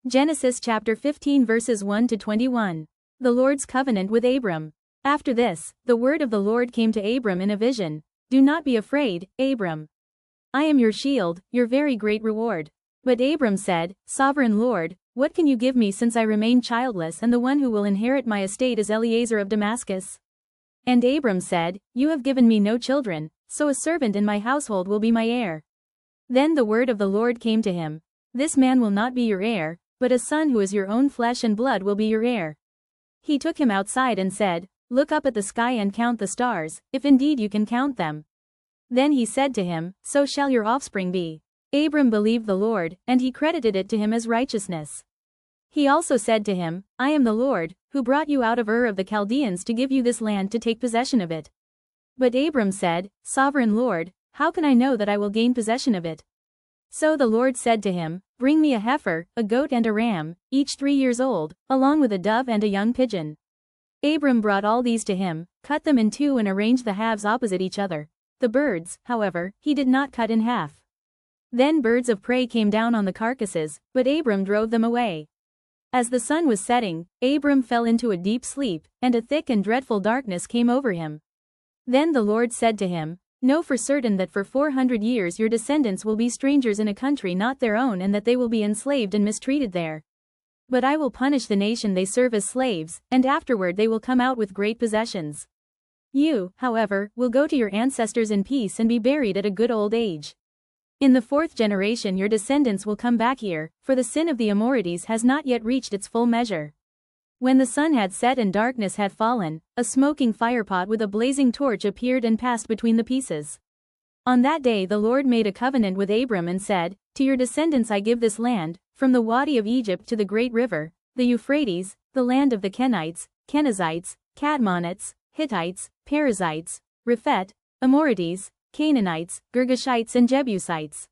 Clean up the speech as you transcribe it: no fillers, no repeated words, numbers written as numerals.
Genesis chapter 15 verses 1 to 21. The Lord's covenant with Abram. After this, the word of the Lord came to Abram in a vision. Do not be afraid, Abram. I am your shield, your very great reward. But Abram said, Sovereign Lord, what can you give me since I remain childless and the one who will inherit my estate is Eliezer of Damascus? And Abram said, You have given me no children, so a servant in my household will be my heir. Then the word of the Lord came to him. This man will not be your heir, but a son who is your own flesh and blood will be your heir. He took him outside and said, Look up at the sky and count the stars, if indeed you can count them. Then he said to him, So shall your offspring be. Abram believed the Lord, and he credited it to him as righteousness. He also said to him, I am the Lord, who brought you out of Ur of the Chaldeans to give you this land to take possession of it. But Abram said, Sovereign Lord, how can I know that I will gain possession of it? So the Lord said to him, Bring me a heifer, a goat and a ram, each 3 years old, along with a dove and a young pigeon. Abram brought all these to him, cut them in two and arranged the halves opposite each other. The birds, however, he did not cut in half. Then birds of prey came down on the carcasses, but Abram drove them away. As the sun was setting, Abram fell into a deep sleep, and a thick and dreadful darkness came over him. Then the Lord said to him, Know for certain that for 400 years your descendants will be strangers in a country not their own and that they will be enslaved and mistreated there. But I will punish the nation they serve as slaves, and afterward they will come out with great possessions. You, however, will go to your ancestors in peace and be buried at a good old age. In the 4th generation your descendants will come back here, for the sin of the Amorites has not yet reached its full measure. When the sun had set and darkness had fallen, a smoking firepot with a blazing torch appeared and passed between the pieces. On that day the Lord made a covenant with Abram and said, To your descendants I give this land, from the Wadi of Egypt to the great river, the Euphrates, the land of the Kenites, Kenizzites, Cadmonites, Hittites, Perizzites, Rephet, Amorites, Canaanites, Girgashites and Jebusites.